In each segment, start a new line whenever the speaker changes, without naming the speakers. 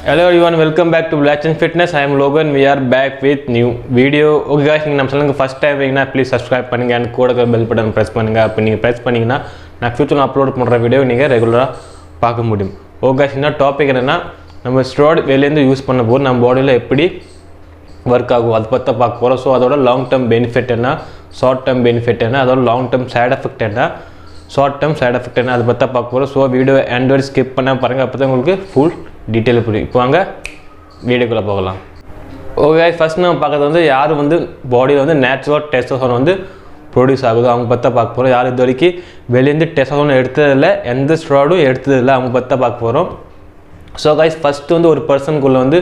Hello everyone, welcome back to Black and Fitness. I am Logan. We are back with new video. Okay guys, நீங்க நம்ம சேனலுக்கு first time வரீங்கன்னா please subscribe பண்ணுங்க and கூட இருக்க bell button press பண்ணுங்க. அப்ப நீங்க press பண்ணீங்கன்னா நான் ஃபியூச்சர்ல அப்லோட் பண்ற வீடியோ நீங்க ரெகுலரா பார்க்க முடியும். Okay guys, இந்த டாபிக் என்னன்னா நம்ம ஸ்டெராய்டு வெளிய இருந்து யூஸ் பண்ணும்போது நம்ம பாடியில எப்படி வர்க் ஆகும் அத பத்தி பார்க்க போறோம். சோ அதோட லாங் டர்ம் பெனிஃபிட் என்ன, ஷார்ட் டர்ம் பெனிஃபிட் என்ன, அதோட லாங் டர்ம் சைடு எஃபெக்ட் என்ன, ஷார்ட் டர்ம் சைடு எஃபெக்ட் என்ன அத பத்தி பார்க்க போறோம். சோ வீடியோ எண்ட் வரை ஸ்கிப் பண்ணாம பாருங்க. அப்பதான் உங்களுக்கு ஃபுல் டீடைல் புரியும். இப்போ வாங்க வீடியோக்குள்ள போகலாம். ஓகே ஃபர்ஸ்ட் நம்ம பார்க்கறது வந்து யார் வந்து பாடியில் வந்து நேச்சுரல் டெஸ்டோஸ்டெரான் வந்து ப்ரொடியூஸ் ஆகுது அவங்க பற்றி பார்க்க போகிறோம். யார் இது வரைக்கும் வெளியேருந்து டெஸ்டோஸ்டெரான் எடுத்ததில்லை, எந்த ஸ்டெராய்டும் எடுத்ததில்லை, அவங்க பற்றி பார்க்க போகிறோம். ஸோ கைஸ் ஃபஸ்ட்டு வந்து ஒரு பர்சனுக்குள்ளே வந்து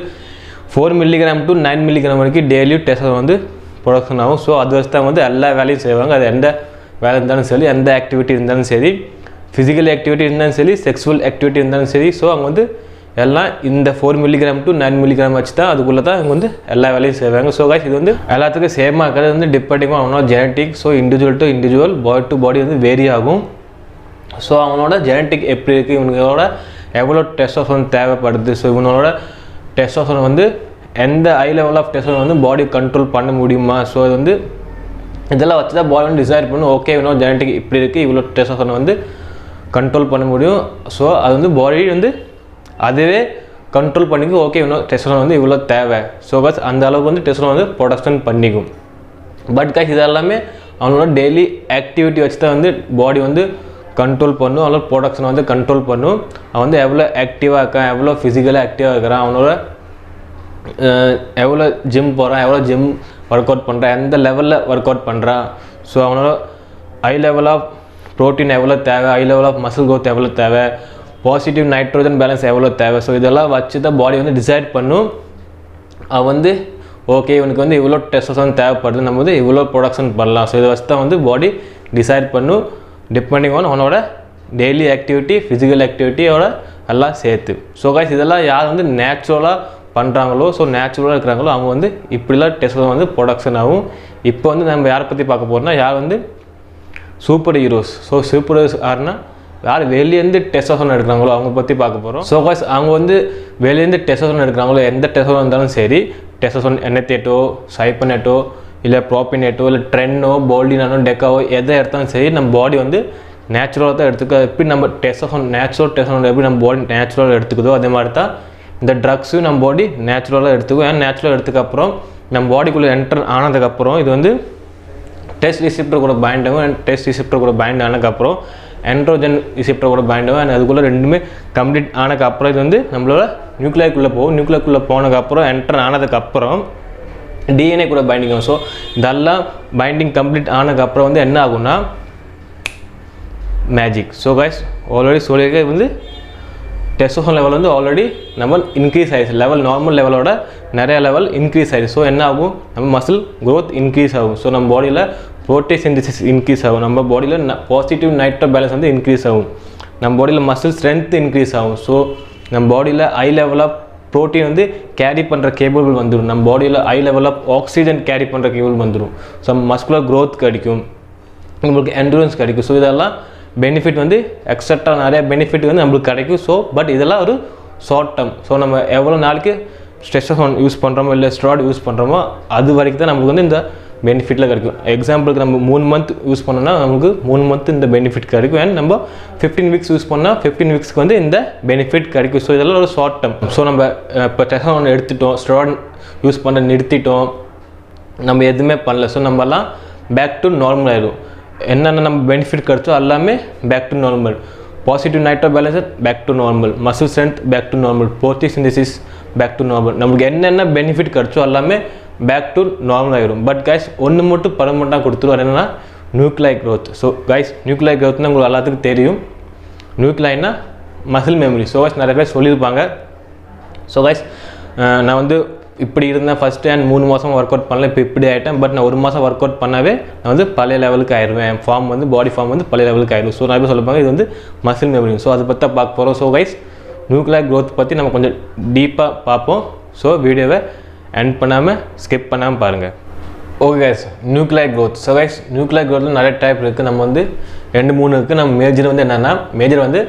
4 மில்லிகிராம் to 9 மில்லிகிராம் வரைக்கும் டெய்லி டெஸ்டோஸ்டெரான் வந்து ப்ரொடக்ஷன் ஆகும். ஸோ அது வச்சு தான் வந்து எல்லா வேலையும் செய்வாங்க. அது எந்த வேலை இருந்தாலும் சரி, எந்த ஆக்டிவிட்டி இருந்தாலும் சரி, ஃபிசிக்கல் ஆக்டிவிட்டி இருந்தாலும் சரி, செக்ஸுவல் ஆக்டிவிட்டி இருந்தாலும் சரி, ஸோ அவங்க வந்து எல்லாம் இந்த 4 மில்லிகிராம் to 9 மில்லிகிராம் வச்சு தான் அதுக்குள்ளே தான் அவங்க வந்து எல்லா வேலையும் செய்வாங்க. ஸோ கைஸ் இது வந்து எல்லாத்துக்கும் சேமாக இருக்கிறது வந்து டிபெண்டிங் அவனோட genetic. So individual to individual, body to பாடி வந்து வேரி ஆகும். ஸோ அவனோட ஜெனட்டிக் எப்படி இருக்குது, இவங்களோட எவ்வளோ டெஸ்டோஸ்டெரான் தேவைப்படுது, ஸோ இவனோட டெஸ்டோஸ்டெரான் வந்து எந்த ஹை லெவல் ஆஃப் டெஸ்டோஸ்டெரான் வந்து பாடி கண்ட்ரோல் பண்ண முடியுமா, ஸோ அது வந்து இதெல்லாம் வச்சு தான் பாடி வந்து டிசைட் பண்ணும். ஓகே இவனோட ஜெனட்டிக் இப்படி இருக்குது, இவ்வளோ டெஸ்டோஸ்டெரான் வந்து கண்ட்ரோல் பண்ண முடியும். ஸோ அது வந்து பாடி வந்து அதுவே கண்ட்ரோல் பண்ணிக்கும். ஓகே இன்னும் டெஸ்டோஸ்டெரான் வந்து இவ்வளோ தேவை, ஸோ பஸ் அந்த அளவுக்கு வந்து டெஸ்டோஸ்டெரான் வந்து ப்ரொடக்ஷன் பண்ணிக்கும். பட் கைஸ் இது எல்லாமே அவனோட டெய்லி ஆக்டிவிட்டி வச்சு தான் வந்து பாடி வந்து கண்ட்ரோல் பண்ணும், அவனோட ப்ரொடக்ஷனை வந்து கண்ட்ரோல் பண்ணும். அவன் வந்து எவ்வளோ ஆக்டிவாக இருக்கான், எவ்வளோ ஃபிசிக்கலாக ஆக்டிவாக இருக்கிறான், அவனோட எவ்வளோ ஜிம் போகிறான், எவ்வளோ ஜிம் ஒர்க் அவுட் பண்ணுறான், எந்த லெவலில் ஒர்க் அவுட் பண்ணுறான், ஸோ அவனோட ஹை லெவல் ஆஃப் ப்ரோட்டீன் எவ்வளோ தேவை, high level of muscle growth எவ்வளோ தேவை, பாசிட்டிவ் நைட்ரோஜன் பேலன்ஸ் எவ்வளோ தேவை, ஸோ இதெல்லாம் வச்சு தான் பாடி வந்து டிசைட் பண்ணும். அவன் வந்து ஓகே இவனுக்கு வந்து இவ்வளோ டெஸ்டோஸ்டெரான் தேவைப்படுது, நம்ம வந்து இவ்வளோ ப்ரொடக்ஷன் பண்ணலாம். ஸோ இதை வச்சு தான் வந்து பாடி டிசைட் பண்ணும் டிபெண்டிங் ஆன் அவனோட டெய்லி ஆக்டிவிட்டி, ஃபிசிக்கல் ஆக்டிவிட்டியோட எல்லாம் சேர்த்து. ஸோ கைஸ் இதெல்லாம் யார் வந்து நேச்சுரலாக பண்ணுறாங்களோ, ஸோ நேச்சுரலாக இருக்கிறாங்களோ அவங்க வந்து இப்படிலாம் டெஸ்டோஸ்டெரான் வந்து ப்ரொடக்ஷன் ஆகும். இப்போ வந்து நம்ம யாரை பற்றி பார்க்க போகிறோம்னா யார் வந்து super heroes. So super heroes யாருன்னா யார் வெளியேருந்து டெஸ்டோஸ்டெரான் எடுக்கிறாங்களோ அவங்க பற்றி பார்க்க போகிறோம். ஸோ கைஸ் அவங்க வந்து வெளியேருந்து டெஸ்டோஸ்டெரான் எடுக்கிறாங்களோ, எந்த டெஸ்டோஸ்டெரான் இருந்தாலும் சரி, டெஸ்டோஸ்டெரான் NH8ஓ, சைபனேட்டோ, இல்லை ப்ரோபினேட்டோ, இல்லை ட்ரென்னோ, போல்டினானோ, டெக்காவோ எதை எடுத்தாலும் சரி நம்ம பாடி வந்து நேச்சுரலாக தான் எடுத்துக்க. எப்படி நம்ம டெஸ்டோஸ்டெரான் நேச்சுரல் டெஸ்டோஸ்டெரான் எப்படி நம்ம பாடி நேச்சுரலாக எடுத்துக்குதோ அதே மாதிரி தான் இந்த ட்ரக்ஸும் நம்ம பாடி நேச்சுரலாக எடுத்துக்கும். ஏன்னா நேச்சுரலாக எடுத்துக்கப்புறம் நம்ம பாடிக்குள்ளே என்டர் ஆனதுக்கப்புறம் இது வந்து டெஸ்ட் ரிசெப்டர் கூட பைண்ட் ஆகும். டெஸ்ட் ரிசெப்டர் கூட பைண்ட் ஆனதுக்கப்புறம் என்ட்ரோஜன் ரிசெப்டர் கூட பைண்ட் ஆகும். அதுக்குள்ளே ரெண்டுமே கம்ப்ளீட் ஆனதுக்கப்புறம் இது வந்து நம்மளோட நியூக்ளியர்க்குள்ளே போகும். நியூக்ளியர்க்குள்ளே போனதுக்கப்புறம் என்டர் ஆனதுக்கப்புறம் DNA கூட பைண்டிங் ஆகும். ஸோ இதெல்லாம் பைண்டிங் கம்ப்ளீட் ஆனதுக்கப்புறம் வந்து என்ன ஆகும்னா மேஜிக். ஸோ கைஸ் ஆல்ரெடி சொல்லியிருக்க வந்து டெஸ்டோஸ்டெரான் லெவல் வந்து ஆல்ரெடி நம்ம இன்க்ரீஸ் ஆகிடுச்சு. லெவல் நார்மல் லெவலோட நிறைய லெவல் இன்க்ரீஸ் ஆகிடுச்சு. ஸோ என்ன ஆகும், நம்ம மசில் க்ரோத் இன்க்ரீஸ் ஆகும். ஸோ நம்ம பாடியில் ப்ரோட்டீன் சிந்தசிஸ் இன்க்ரீஸ் ஆகும். நம்ம பாடியில் பாசிட்டிவ் நைட்ரோ பேலன்ஸ் வந்து இன்க்ரீஸ் ஆகும். நம்ம பாடியில் மசில் ஸ்ட்ரென்த் இன்க்ரீஸ் ஆகும். ஸோ நம்ம பாடியில் ஹை லெவல் ஆஃப் ப்ரோட்டீன் வந்து கேரி பண்ணுற கேபிள் வந்துடும். நம்ம பாடியில் high level of oxygen carry பண்ணுற கேபிள் வந்துடும். ஸோ மஸ்குலர் க்ரோத் கிடைக்கும், நம்மளுக்கு என்டூரன்ஸ் கிடைக்கும். ஸோ இதெல்லாம் பெனிஃபிட் வந்து எக்ஸட்ரா நிறைய பெனிஃபிட் வந்து நம்மளுக்கு கிடைக்கும். ஸோ பட் இதெல்லாம் ஒரு ஷார்ட் டேர்ம். ஸோ நம்ம எவ்வளோ நாளைக்கு டெஸ்டோஸ்டெரான் யூஸ் பண்ணுறோமோ இல்லை ஸ்டெராய்டு யூஸ் பண்ணுறோமோ அது வரைக்கும் தான் நம்மளுக்கு வந்து இந்த பெனிஃபிட்டில் கிடைக்கும். எக்ஸாம்பிளுக்கு நம்ம 3 மந்த் யூஸ் பண்ணோம்னா நமக்கு 3 மந்த் இந்த பெனிஃபிட் கிடைக்கும். அண்ட் நம்ம 15 வீக்ஸ் யூஸ் பண்ணால் 15 வீக்ஸ்க்கு வந்து இந்த பெனிஃபிட் கிடைக்கும். ஸோ இதெல்லாம் ஒரு ஷார்ட் டேர்ம். ஸோ நம்ம இப்போ டெஸ்டோஸ்டெரான் எடுத்துட்டோம், ஸ்டெராய்டு யூஸ் பண்ண நிறுத்திட்டோம், நம்ம எதுவுமே பண்ணல. ஸோ நம்மலாம் பேக் டு நார்மல் ஆயிடும். என்னென்ன நம்ம பெனிஃபிட் கிடைச்சோ எல்லாமே back to normal. Positive nitro balance back to normal, muscle strength back to normal, protein synthesis back to normal. நம்மளுக்கு என்னென்ன பெனிஃபிட் கிடைச்சோ எல்லாமே பேக் டு நார்மல் ஆகிடும். பட் கைஸ் ஒன்று மட்டும் பர்மனெண்ட்டாக கொடுத்துருவோம், என்னென்னா nuclear growth. So guys nuclear க்ரோத்னா உங்களுக்கு எல்லாத்துக்கும் தெரியும். நியூக்ளியர்னா மசில் மெமரி. ஸோ கைஸ் நிறைய பேர் சொல்லியிருப்பாங்க. ஸோ கைஸ் நான் வந்து இப்படி இருந்தேன் ஃபஸ்ட்டு அண்ட் 3 மாதம் ஒர்க் அவுட் பண்ணல, இப்போ இப்படி ஆகிட்டேன். பட் நான் 1 மாதம் ஒர்க் அவுட் பண்ணாவே நான் வந்து பழைய லெவலுக்கு ஆயிடுவேன். ஃபார்ம் வந்து பாடி ஃபார்ம் வந்து பழைய லெவலுக்கு ஆயிடும். ஸோ நிறைய பேர் சொல்லுவாங்க இது வந்து மசில் மெமரி. ஸோ அதை பற்றி பார்க்க போகிறோம். ஸோ கைஸ் நியூக்ளியர் க்ரோத் பற்றி நம்ம கொஞ்சம் டீப்பாக பார்ப்போம். ஸோ வீடியோவை எண்ட் பண்ணாமல் ஸ்கிப் பண்ணாமல் பாருங்கள். Okay guys nuclear growth. So guys nuclear க்ரோத்தில் நிறைய டைப் இருக்குது. நம்ம வந்து 2-3 இருக்குது. நம்ம மேஜர் வந்து என்னென்னா மேஜர் வந்து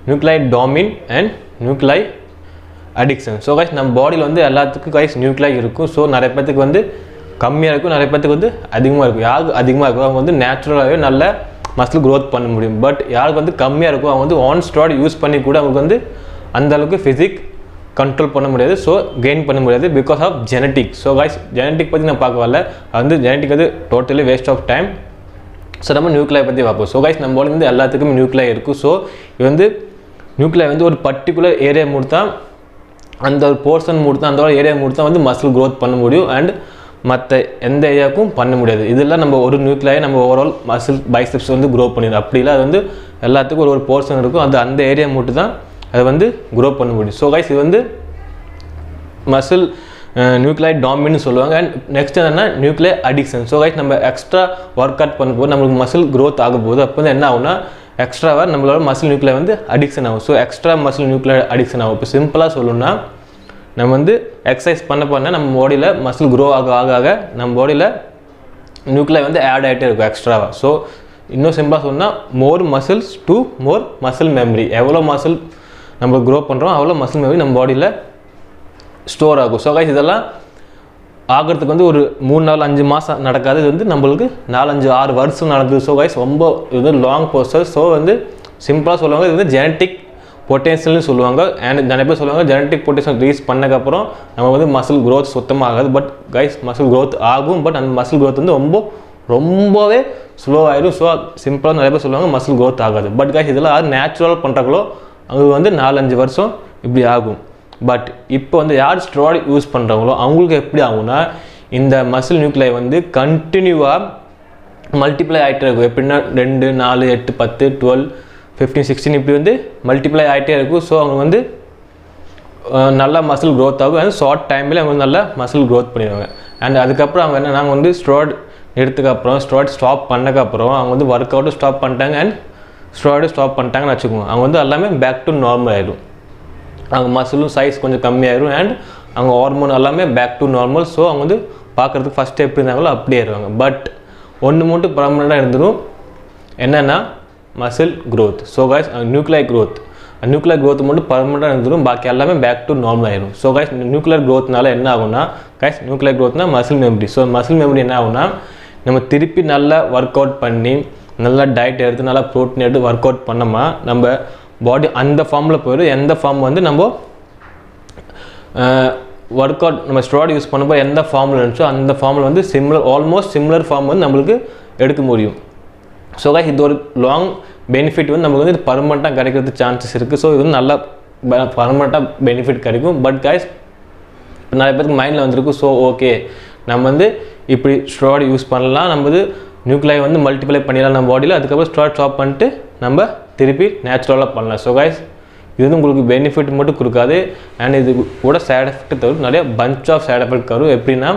nuclear Tomin and nuclear addiction. So guys நம்ம பாடியில் வந்து எல்லாத்துக்கும் கைஸ் நியூக்ளியை இருக்கும். ஸோ நிறைய பேத்துக்கு வந்து கம்மியாக இருக்கும், நிறைய பேத்துக்கு வந்து அதிகமாக இருக்கும். யாருக்கு அதிகமாக இருக்கும் அவங்க வந்து நேச்சுரலாகவே நல்ல மசில் க்ரோத் பண்ண முடியும். பட் யாருக்கு வந்து கம்மியாக இருக்கும் அவங்க வந்து ஆன் ஸ்டெராய்டு யூஸ் பண்ணி கூட அவங்களுக்கு வந்து அந்தளவுக்கு ஃபிசிக் கண்ட்ரோல் பண்ண முடியாது. ஸோ கெயின் பண்ண முடியாது because of genetic. So guys genetic பற்றி நான் பார்க்க வரல, அது வந்து ஜெனட்டிக் வந்து totally waste of time. So நம்ம நியூக்ளியை பற்றி பார்ப்போம். ஸோ கைஸ் நம்ம பாடி வந்து எல்லாத்துக்குமே நியூக்ளியை இருக்கும். ஸோ இது வந்து நியூக்ளியை வந்து ஒரு பர்டிகுலர் ஏரியா மூடுத்தா, அந்த ஒரு போர்ஷன் மூடுத்தா, அந்த ஒரு ஏரியா மூடுத்தா வந்து மசில் க்ரோத் பண்ண முடியும். அண்ட் மற்ற எந்த ஏரியாவுக்கும் பண்ண முடியாது. இதெல்லாம் நம்ம ஒரு நியூக்ளியை நம்ம ஓவரால் மசில் பைசெப்ஸ் வந்து க்ரோ பண்ணிடும். அப்படி இல்லை, அது வந்து எல்லாத்துக்கும் ஒரு போர்ஷன் இருக்கும், அது அந்த ஏரியா மட்டும் தான் அதை வந்து க்ரோ பண்ண முடியும். ஸோ கைஸ் இது வந்து மசில் நியூக்ளியர் டாமின்னு சொல்லுவாங்க. அண்ட் நெக்ஸ்ட் என்னென்னா நியூக்ளியர் அடிக்ஷன். ஸோ கைஸ் நம்ம எக்ஸ்ட்ரா ஒர்க் அவுட் பண்ணும்போது நம்மளுக்கு மசில் க்ரோத் ஆக போகுது. அப்போ வந்து என்ன ஆகும்னா எக்ஸ்ட்ராவாக நம்மளோட மசில் நியூக்ளியர் வந்து அடிக்ஷன் ஆகும். So extra muscle nuclear addiction ஆகும். இப்போ சிம்பிளாக சொல்லணும்னா நம்ம வந்து எக்ஸசைஸ் பண்ண நம்ம பாடியில் மசில் க்ரோ ஆக நம்ம பாடியில் நியூக்ளியர் வந்து ஆட் ஆகிட்டே இருக்கும் எக்ஸ்ட்ராவாக. ஸோ இன்னும் சிம்பிளாக சொன்னால் more muscles to more muscle memory. எவ்வளோ மசில் நம்ம க்ரோ பண்ணுறோம் அவ்வளோ மசில் மெமரி நம்ம பாடியில் ஸ்டோர் ஆகும். ஸோ கைஸ் இதெல்லாம் ஆகிறதுக்கு வந்து ஒரு 3-4-5 மாதம் நடக்காது. இது வந்து நம்மளுக்கு 4-5-6 வருஷம் நடக்குது. ஸோ கைஸ் ரொம்ப இது வந்து லாங் ப்ரோசஸ். ஸோ வந்து சிம்பிளாக சொல்லுவாங்க இது வந்து ஜெனட்டிக் பொட்டன்ஷியல்னு சொல்லுவாங்க. அண்ட் நிறைய பேர் சொல்லுவாங்க ஜெனட்டிக் பொட்டன்ஷியல் ரீச் பண்ணக்கப்புறம் நம்ம வந்து மசில் க்ரோத் சுத்தமாக ஆகாது. பட் கைஸ் மசில் க்ரோத் ஆகும். பட் அந்த மசில் க்ரோத் வந்து ரொம்பவே ஸ்லோ ஆகிடும். ஸோ சிம்பிளாக நிறைய பேர் சொல்லுவாங்க மசில் க்ரோத் ஆகாது. பட் கைஸ் இதெல்லாம் யார் நேச்சுரல் பண்ணுறாங்களோ அவங்க வந்து 4-5 வருஷம் இப்படி ஆகும். பட் இப்போ வந்து யார் ஸ்டெராய்டு யூஸ் பண்ணுறாங்களோ அவங்களுக்கு எப்படி ஆகும்னா இந்த மசில் நியூக்ளியை வந்து கண்டினியூவாக மல்டிப்ளை ஆகிட்டே இருக்கும். எப்படின்னா 2, 4, 8, 10, 12, 15, 16 இப்படி வந்து மல்டிப்ளை ஆகிட்டே இருக்கும். ஸோ அவங்க வந்து நல்லா மசில் க்ரோத் ஆகும். அண்ட் ஷார்ட் டைமில் அவங்க நல்லா மசில் க்ரோத் பண்ணிடுவாங்க. அண்ட் அதுக்கப்புறம் அவங்க என்ன நாங்கள் வந்து ஸ்டெராய்டு எடுத்ததுக்கப்புறம் ஸ்டெராய்டு ஸ்டாப் பண்ணக்கப்புறம் அவங்க வந்து ஒர்க் அவுட்டும் ஸ்டாப் பண்ணிட்டாங்க அண்ட் ஸ்டெராய்டு ஸ்டாப் பண்ணிட்டாங்கன்னு வச்சுக்கோங்க. அவங்க வந்து எல்லாமே பேக் டு நார்மல் ஆகிடும். அவங்க மசிலும் சைஸ் கொஞ்சம் கம்மியாயிடும் அண்ட் அவங்க ஹார்மோன் எல்லாமே பேக் டு நார்மல். ஸோ அவங்க வந்து பார்க்குறதுக்கு ஃபஸ்ட்டு எப்படி இருந்தாங்களோ அப்படியே இருவாங்க. பட் ஒன்று மட்டும் பர்மனெண்ட்டாக இருந்துடும், என்னென்னா muscle growth. So guys nuclear growth மட்டும் பர்மனெண்ட்டாக இருந்துடும், பாக்கி எல்லாமே பேக் டு நார்மல் ஆயிடும். ஸோ கைஸ் நியூக்ளியர் க்ரோத்னால என்ன ஆகும்னா கைஸ் நியூக்ளியர் க்ரோத்னா muscle memory. So muscle memory என்ன ஆகும்னா நம்ம திருப்பி நல்லா ஒர்க் அவுட் பண்ணி நல்லா டயட் எடுத்து நல்லா ப்ரோட்டீன் எடுத்து ஒர்க் அவுட் பண்ணோமா நம்ம பாடி அந்த ஃபார்மில் போயிடும். எந்த ஃபார்ம் வந்து நம்ம ஒர்க் அவுட் நம்ம ஸ்டெராய்டு யூஸ் பண்ணும்போது எந்த ஃபார்மில் இருந்துச்சோ அந்த ஃபார்மில் வந்து ஆல்மோஸ்ட் சிமிலர் ஃபார்ம் வந்து நம்மளுக்கு எடுக்க முடியும். ஸோ கைஸ் இது ஒரு லாங் பெனிஃபிட் வந்து நமக்கு வந்து பர்மனெண்ட்டாக கிடைக்கிறதுக்கு சான்சஸ் இருக்குது. ஸோ இது வந்து நல்லா பர்மனெண்ட்டாக பெனிஃபிட் கிடைக்கும். பட் கைஸ் நிறைய பேருக்கு மைண்டில் வந்துருக்கும் ஸோ ஓகே நம்ம வந்து இப்படி ஸ்டெராய்டு யூஸ் பண்ணலாம், நம்ம வந்து நியூக்ளியை வந்து மல்டிப்ளை பண்ணிடலாம் நம்ம பாடியில், அதுக்கப்புறம் ஸ்டெராய்டு ஸ்டாப் பண்ணிட்டு நம்ம திருப்பி நேச்சுரலாக பண்ணலாம். ஸோ கைஸ் இது வந்து உங்களுக்கு பெனிஃபிட் மட்டும் கொடுக்காது அண்ட் இது கூட சைட் எஃபெக்ட் தரும், நிறைய பஞ்ச் ஆஃப் சைட் எஃபெக்ட் தரும். எப்படின்னா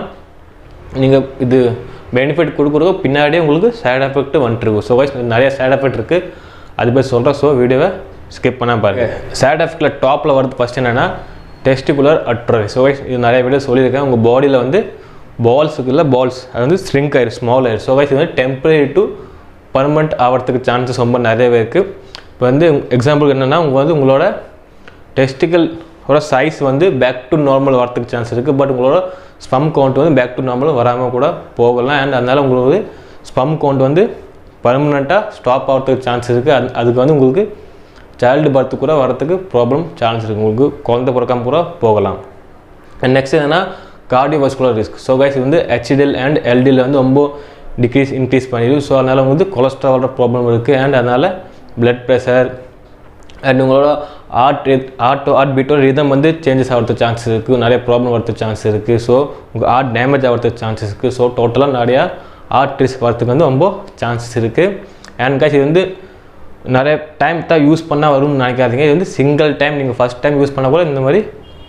நீங்கள் இது பெனிஃபிட் கொடுக்குறதோ பின்னாடியே உங்களுக்கு சைட் எஃபெக்ட் வந்துட்டுருக்கும். ஸோ கைஸ் நிறைய சைட் எஃபெக்ட் இருக்குது, அது போய் சொல்கிறேன். ஸோ வீடியோவை ஸ்கிப் பண்ணால் பாருங்கள். சைட் எஃபெக்டில் டாப்பில் வரது ஃபஸ்ட் என்னென்னா டெஸ்டிகுலர் அட்ரோஃபி. ஸோ கைஸ் இது நிறைய வீடியோ சொல்லியிருக்கேன். உங்கள் பாடியில் வந்து பால்ஸ் அது வந்து ஸ்ட்ரிங்க் ஆயிடும், ஸ்மால் ஆயிடும். ஸோ கைஸ் இது வந்து டெம்பரரி டு பர்மனெண்ட் ஆகிறதுக்கு சான்சஸ் ரொம்ப நிறையவே இருக்குது. இப்போ வந்து எக்ஸாம்பிளுக்கு என்னென்னா உங்களோட டெஸ்டிக்கலோட சைஸ் வந்து பேக் டு நார்மல் வரதுக்கு சான்ஸ் இருக்குது. பட் உங்களோட ஸ்பம் கவுண்ட் வந்து பேக் டு நார்மல் வராமல் கூட போகலாம். அண்ட் அதனால் உங்களுக்கு ஸ்பம் கவுண்ட் வந்து பர்மனெண்ட்டாக ஸ்டாப் ஆகிறதுக்கு சான்ஸ் இருக்குது. அதுக்கு வந்து உங்களுக்கு சைல்டு பர்த்து கூட வரத்துக்கு ப்ராப்ளம் சான்ஸ் இருக்குது, உங்களுக்கு குழந்தை பிறக்காம கூட போகலாம். அண்ட் நெக்ஸ்ட் என்னென்னா கார்டியோவாஸ்குலர் ரிஸ்க். ஸோ கைஸ் இது வந்து HDL அண்ட் LDL வந்து ரொம்ப இன்க்ரீஸ் பண்ணிடும். ஸோ அதனால் வந்து கொலஸ்ட்ராலோட ப்ராப்ளம் இருக்குது அண்ட் அதனால் பிளட் ப்ரெஷர் அண்ட் உங்களோட ஹார்ட் பீட்டோட ரிதம் வந்து சேஞ்சஸ் ஆகிறதுக்கு சான்சஸ் இருக்குது, நிறைய ப்ராப்ளம் வரதுக்கு சான்ஸ் இருக்குது. ஸோ உங்கள் ஹார்ட் டேமேஜ் ஆகிறதுக்கு சான்சஸ் இருக்குது. ஸோ டோட்டலாக நிறையா ஹார்ட் ரிஸ்க் வரதுக்கு வந்து ரொம்ப சான்சஸ் இருக்குது. அண்ட் கைஸ் இது வந்து நிறைய டைம் தான் யூஸ் பண்ணால் வரும்னு நினைக்காதீங்க. இது வந்து சிங்கிள் டைம் நீங்கள் ஃபஸ்ட் டைம் யூஸ் பண்ண கூட இந்த மாதிரி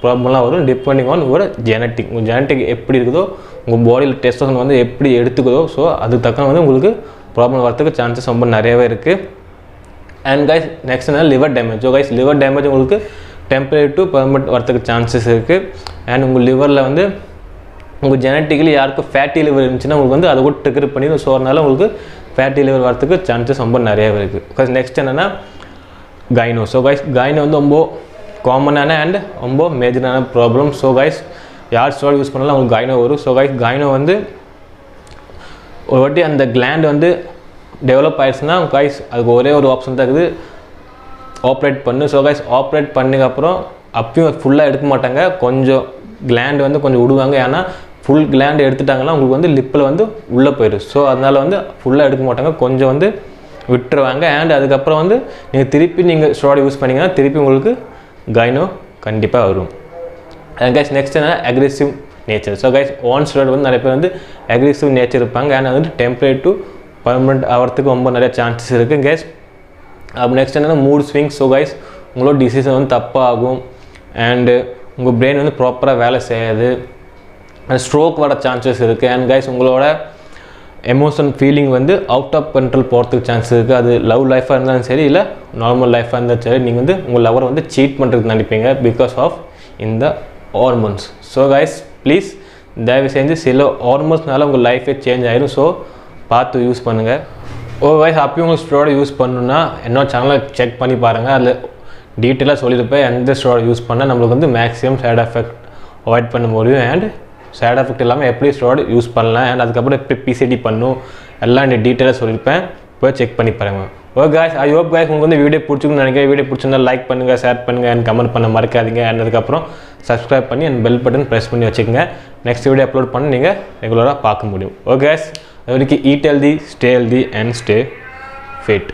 ப்ராப்ளம்லாம் வரும், டிபெண்டிங் ஆன் உங்களோட ஜெனட்டிக். உங்கள் ஜெனட்டிக் எப்படி இருக்குதோ, உங்கள் பாடியில் டெஸ்டோஸ்டெரான் வந்து எப்படி எடுத்துக்குதோ, ஸோ அதுக்கு தக்க வந்து உங்களுக்கு ப்ராப்ளம் வரதுக்கு சான்சஸ் ரொம்ப நிறையவே இருக்குது. அண்ட் கைஸ் நெக்ஸ்ட் என்ன liver damage. So guys liver damage உங்களுக்கு டெம்பரரி டு பர்மனெண்ட் வரதுக்கு சான்சஸ் இருக்குது. அண்ட் உங்கள் லிவரில் வந்து உங்கள் ஜெனட்டிக்கலி யாருக்கும் ஃபேட்டி லிவர் இருந்துச்சுன்னா உங்களுக்கு வந்து அதை கூட ட்ரிகர் பண்ணிடும். ஸோ அதனால் உங்களுக்கு ஃபேட்டி லிவர் வரதுக்கு சான்சஸ் ரொம்ப நிறையவே இருக்குது. பிகாஸ் நெக்ஸ்ட் என்னென்னா கைனோ. ஸோ கைஸ் கைனோ வந்து ரொம்ப காமனான அண்ட் ரொம்ப மேஜரான ப்ராப்ளம். ஸோ கைஸ் யார் ஸ்டெராய்டு யூஸ் பண்ணாலும் அவங்களுக்கு கைனோ வரும். ஸோ கைஸ் கைனோ வந்து ஒரு வாட்டி அந்த கிளாண்ட் வந்து டெவலப் ஆயிடுச்சுன்னா கைஸ் அதுக்கு ஒரே ஒரு ஆப்ஷன் தான் இருக்குது, ஆப்ரேட் பண்ணு. ஸோ கைஸ் ஆப்ரேட் பண்ணதுக்கப்புறம் அப்பயும் ஃபுல்லாக எடுக்க மாட்டாங்க, கொஞ்சம் கிளாண்ட் வந்து கொஞ்சம் விடுவாங்க. ஏன்னா ஃபுல் கிளாண்ட் எடுத்துட்டாங்கன்னா உங்களுக்கு வந்து லிப்பில் வந்து உள்ளே போயிடும். ஸோ அதனால் வந்து ஃபுல்லாக எடுக்க மாட்டாங்க, கொஞ்சம் வந்து விட்டுருவாங்க. அண்ட் அதுக்கப்புறம் வந்து நீங்கள் திருப்பி நீங்கள் ஸ்டெராய்டு யூஸ் பண்ணிங்கன்னா திருப்பி உங்களுக்கு கைனோ கண்டிப்பாக வரும். அண்ட் கைஸ் நெக்ஸ்ட் என்ன, aggressive nature. So guys own steroid வந்து நிறைய பேர் வந்து அக்ரெசிவ் நேச்சர் இருப்பாங்க. அண்ட் அது வந்து டெம்பரரி டு பர்மனெண்ட் ஆகிறதுக்கு ரொம்ப நிறைய சான்சஸ் இருக்குது கைஸ். அப்போ நெக்ஸ்ட் என்னென்னா மூட் ஸ்விங்ஸ். ஸோ கைஸ் உங்களோட டிசிஷன் வந்து தப்பாகும் அண்டு உங்கள் பிரெயின் வந்து ப்ராப்பராக வேலை செய்யாது, அண்ட் ஸ்ட்ரோக் வர சான்சஸ் இருக்குது. அண்ட் கைஸ் உங்களோட எமோஷன் ஃபீலிங் வந்து அவுட் ஆஃப் கண்ட்ரோல் போகிறதுக்கு சான்ஸ் இருக்குது. அது லவ் லைஃபாக இருந்தாலும் சரி, இல்லை நார்மல் லைஃபாக இருந்தாலும் சரி, நீங்கள் வந்து உங்கள் லவரை வந்து சீட் பண்ணுறதுக்கு நினைப்பீங்க பிகாஸ் ஆஃப் இந்த ஹார்மோன்ஸ். ஸோ கைஸ் ப்ளீஸ் தயவு செஞ்சு சில ஹார்மோன்ஸ்னால உங்கள் லைஃபே சேஞ்ச் ஆகிடும். ஸோ பார்த்து யூஸ் பண்ணுங்கள். கைஸ் அப்பயும் உங்களுக்கு ஸ்டெராய்டு யூஸ் பண்ணணுன்னா என்னோட சேனலை செக் பண்ணி பாருங்கள், அதில் டீட்டெயிலாக சொல்லியிருப்பேன் எந்த ஸ்டெராய்டு யூஸ் பண்ணால் நம்மளுக்கு வந்து மேக்ஸிமம் சைட் எஃபெக்ட் அவாய்ட் பண்ண முடியும். அண்ட் சைட் எஃபெக்ட் இல்லாமல் எப்படி ஸ்டெராய்டு யூஸ் பண்ணலாம் அண்ட் அதுக்கப்புறம் எப்படி பிசிடி பண்ணும் எல்லாம் இந்த டீட்டெயிலாக சொல்லியிருப்பேன், போய் செக் பண்ணி பாருங்கள். Okay guys, I hope guys உங்களுக்கு வந்து வீடியோ பிடிச்சிக்கணும்னு நினைக்கிறேன். வீடியோ பிடிச்சிருந்தா லைக் பண்ணுங்கள், ஷேர் பண்ணுங்கள் அண்ட் கமெண்ட் பண்ண மறக்காதீங்க. அண்ட் அதுக்கப்புறம் சப்ஸ்கிரைப் பண்ணி அண்ட் பெல் பட்டன் ப்ரெஸ் பண்ணி வச்சுக்கோங்க. நெக்ஸ்ட் வீடியோ அப்லோட் பண்ணி நீங்கள் ரெகுலராக பார்க்க முடியும். ஓகே கைஸ், அது வரைக்கும் eat healthy, stay healthy and stay fit.